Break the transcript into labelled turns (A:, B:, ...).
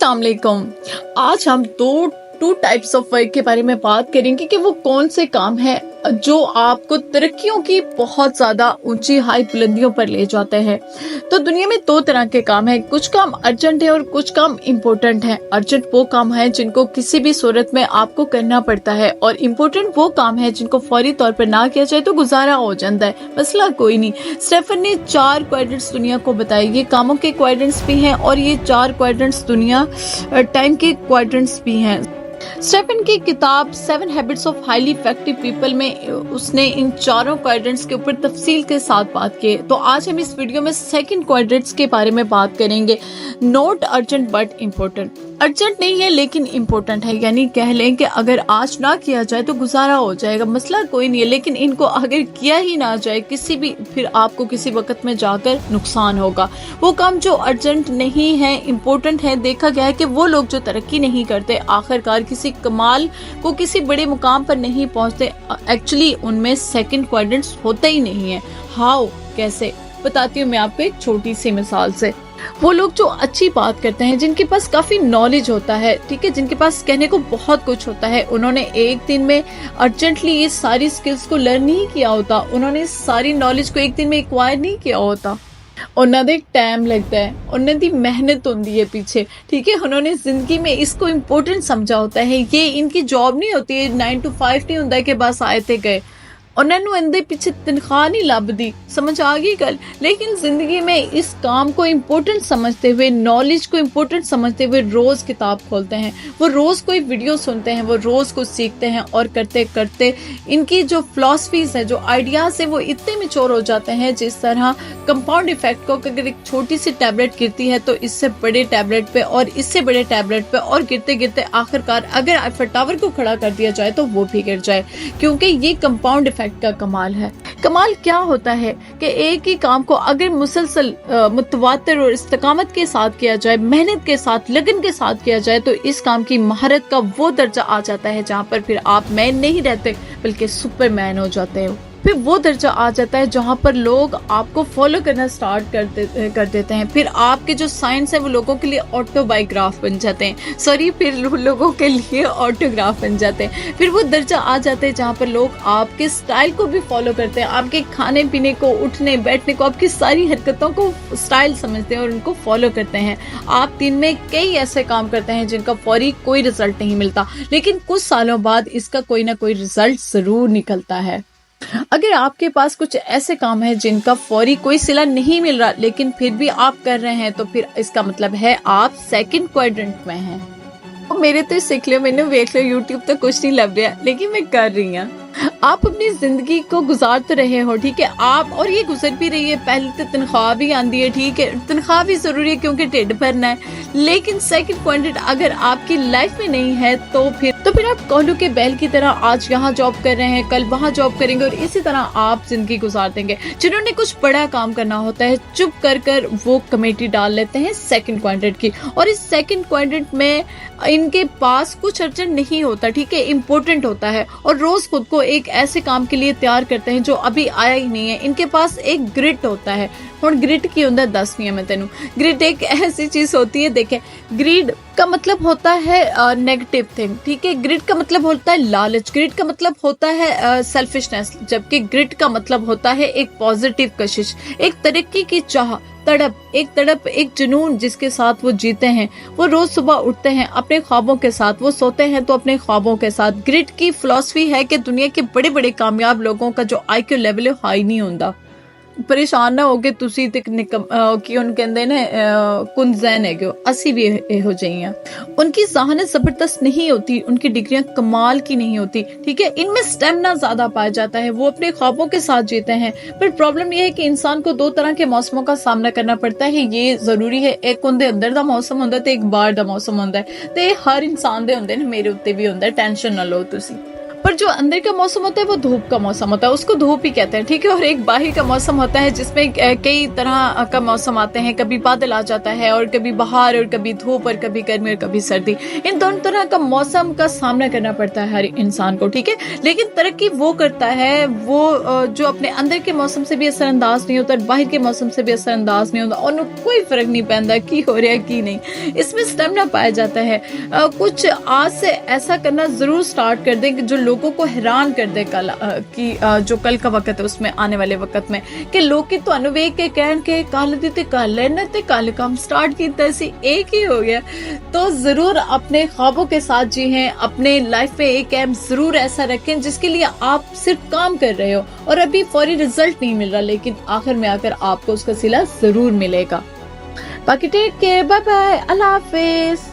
A: अस्सलाम वालेकुम। आज हम टू टाइप्स ऑफ वर्क के बारे में बात करेंगे कि वो कौन से काम है जो आपको तरक्कियों की बहुत ज्यादा ऊंची हाई बुलंदियों पर ले जाते हैं। तो दुनिया में दो तरह के काम है, कुछ काम अर्जेंट है और कुछ काम इम्पोर्टेंट है। अर्जेंट वो काम है जिनको किसी भी सूरत में आपको करना पड़ता है और इम्पोर्टेंट वो काम है जिनको फौरी तौर पर ना किया जाए तो गुजारा हो जाता है, मसला कोई नहीं। स्टेफन ने 4 क्वाड्रेंट्स दुनिया को बताए, ये कामों के क्वाड्रेंट्स भी हैं और ये 4 क्वाड्रेंट्स दुनिया टाइम के क्वाड्रेंट्स भी हैं। स्टेफन की किताब 7 habits of highly effective people में उसने इन चारों क्वाड्रेंट्स के ऊपर तफसील के साथ बात की। तो आज हम इस वीडियो में सेकंड क्वाड्रेंट्स के बारे में बात करेंगे। Not urgent but important. Urgent नहीं है लेकिन इम्पोर्टेंट है, यानी कह लें कि अगर आज ना किया जाए तो गुजारा हो जाएगा, मसला कोई नहीं है, लेकिन इनको अगर किया ही ना जाए फिर आपको किसी वक्त में जाकर नुकसान होगा। वो काम जो अर्जेंट नहीं है, इम्पोर्टेंट है, देखा गया है कि वो लोग जो तरक्की नहीं करते, आखिरकार किसी कमाल को किसी बड़े मुकाम पर नहीं पहुंचते, एक्चुअली उनमें सेकंड क्वाड्रेंट्स होता ही नहीं है। हाउ, कैसे, बताती हूँ मैं आपको एक छोटी सी मिसाल से। वो लोग जो अच्छी बात करते हैं, जिनके पास काफी नॉलेज होता है, ठीक है, जिनके पास कहने को बहुत कुछ होता है, उन्होंने एक दिन में अर्जेंटली ये सारी स्किल्स को लर्न नहीं किया होता, उन्होंने सारी नॉलेज को एक दिन में एक्वायर नहीं किया होता। उन्होंने दे टाइम लगता है, उन्होंने दी मेहनत होती है पीछे, ठीक है, उन्होंने जिंदगी में इसको इम्पोर्टेंट समझा होता है। ये इनकी जॉब नहीं होती है, 9 to 5 नहीं होता है कि बस आए थे गए, उन्होंने इंदे पीछे तनख्वाह नहीं लभदी, समझ आ गई गल। लेकिन जिंदगी में इस काम को इम्पोर्टेंट समझते हुए, नॉलेज को इम्पोर्टेंट समझते हुए रोज किताब खोलते हैं, वो रोज कोई वीडियो सुनते हैं, वो रोज कुछ सीखते हैं और करते करते इनकी जो फिलॉसफीज है, जो आइडियाज है, वो इतने मैच्योर हो जाते हैं। जिस तरह कंपाउंड इफेक्ट को अगर एक छोटी सी टैबलेट गिरती है तो इससे बड़े टैबलेट पे और इससे बड़े टैबलेट पे और गिरते गिरते आखिरकार अगर आईफल टावर को खड़ा कर दिया जाए तो वो भी गिर जाए, क्योंकि ये कंपाउंड इफेक्ट का कमाल है। कमाल क्या होता है कि एक ही काम को अगर मुसलसल मुतवातिर और इस्तकामत के साथ किया जाए, मेहनत के साथ, लगन के साथ किया जाए, तो इस काम की महारत का वो दर्जा आ जाता है जहाँ पर फिर आप मैन नहीं रहते बल्कि सुपरमैन हो जाते हो। फिर वो दर्जा आ जाता है जहाँ पर लोग आपको फॉलो करना स्टार्ट कर देते हैं। फिर आपके जो साइंस है वो लोगों के लिए ऑटोबायोग्राफ बन जाते हैं, फिर लोगों के लिए ऑटोग्राफ बन जाते हैं। फिर वो दर्जा आ जाते हैं जहाँ पर लोग आपके स्टाइल को भी फॉलो करते हैं, आपके खाने पीने को, उठने बैठने को, आपकी सारी हरकतों को स्टाइल समझते हैं और उनको फॉलो करते हैं। आप दिन में कई ऐसे काम करते हैं जिनका फौरी कोई रिजल्ट नहीं मिलता, लेकिन कुछ सालों बाद इसका कोई ना कोई रिजल्ट जरूर निकलता है। अगर आपके पास कुछ ऐसे काम है जिनका फौरी कोई सिला नहीं मिल रहा लेकिन फिर भी आप कर रहे हैं, तो फिर इसका मतलब है आप सेकंड क्वाड्रेंट में हैं। मेरे तो सीख लियो, मैंने देख लियो, यूट्यूब तो कुछ नहीं लग रहा लेकिन मैं कर रही हूँ। आप अपनी जिंदगी को गुजार तो रहे हो, ठीक है, आप, और ये गुजर भी रही है। पहले तो तनख्वाह भी आती है, ठीक है, तनख्वाह भी जरूरी है क्योंकि ढिड भरना है, लेकिन सेकंड क्वाड्रेंट अगर आपकी लाइफ में नहीं है तो फिर आप कोहलू के बैल की तरह आज यहाँ जॉब कर रहे हैं, कल वहाँ जॉब करेंगे और इसी तरह आप जिंदगी गुजार देंगे। जिन्होंने कुछ बड़ा काम करना होता है, चुप कर वो कमेटी डाल लेते हैं सेकंड क्वाड्रेंट की, और इस सेकंड क्वाड्रेंट में इनके पास कुछ अर्जेंट नहीं होता, ठीक है, इम्पोर्टेंट होता है, और रोज खुद को एक ऐसे काम के लिए तैयार करते हैं जो अभी आया ही नहीं है। इनके पास एक ग्रिट होता है। और ग्रिट की होता है 10 मैं तेनू। ग्रिट एक ऐसी चीज होती है, देखे, ग्रीड का मतलब होता है नेगेटिव थिंग, ठीक है, ग्रिट का मतलब होता है लालच, ग्रिट का मतलब होता है सेल्फिशनेस, जबकि ग्रिट का मतलब होता है एक पॉजिटिव कशिश, एक तरक्की की चाह, तड़प, एक जुनून जिसके साथ वो जीते हैं। वो रोज सुबह उठते हैं अपने ख्वाबों के साथ, वो सोते हैं तो अपने ख्वाबों के साथ। ग्रिट की फिलॉसफी है कि दुनिया के बड़े बड़े कामयाब लोगों का जो IQ लेवल है हाई नहीं होता। परेशान ना हो के तुसी ते कि उन कहंदे ने कुंजैन है गयो, असी भी एहो जइयां। उनकी ज़हानत जबरदस्त नहीं होती, उनकी डिग्रियां कमाल की नहीं होती, ठीक है, इनमें स्टेमिना ज्यादा पाया जाता है, वो अपने ख्वाबों के साथ जीते हैं। पर प्रॉब्लम यह है कि इंसान को 2 तरह के मौसमों का सामना करना पड़ता है, ये जरूरी है। एक उनके अंदर दा मौसम होंदा ते एक बाहर दा मौसम होंदा है, ते हर इंसान दे होंदे ने, मेरे उत्ते भी होंदा है, टेंशन ना लो तुसी। पर और जो अंदर का मौसम होता है वो धूप का मौसम होता है, उसको धूप ही कहते हैं, ठीक है। और एक बाहर का मौसम होता है जिसमें कई तरह का मौसम आते हैं, कभी बादल आ जाता है और कभी बाहर और कभी धूप और कभी गर्मी और कभी सर्दी। इन दोनों तरह का मौसम का सामना करना पड़ता है हर इंसान को, ठीक है। लेकिन तरक्की वो करता है वो जो अपने अंदर के मौसम से भी असरअंदाज नहीं होता और बाहर के मौसम से भी असरअंदाज नहीं होता, और कोई फर्क नहीं पैदा की हो रहा है की नहीं। इसमें स्टेमिना पाया जाता है। कुछ आज से ऐसा करना जरूर स्टार्ट कर दें कि जो लोगों को हैरान कर दे कल की जो कल का वक्त है उसमें, आने वाले वक्त में, कि लोग की ਤੁਹਾਨੂੰ ਵੇਖ के कहन के कल दी ते कल लेना ते कल काम स्टार्ट किया सी एक ही हो गया। तो जरूर अपने ख्वाबों के साथ जी हैं, अपने लाइफ में एक एम जरूर ऐसा रखें जिसके लिए आप सिर्फ काम कर रहे हो और अभी फौरी रिजल्ट नहीं मिल रहा, लेकिन आखिर में आकर आपको उसका सिला जरूर मिलेगा। बाकी टेक केयर, बाय बाय, अल्लाह हाफिज।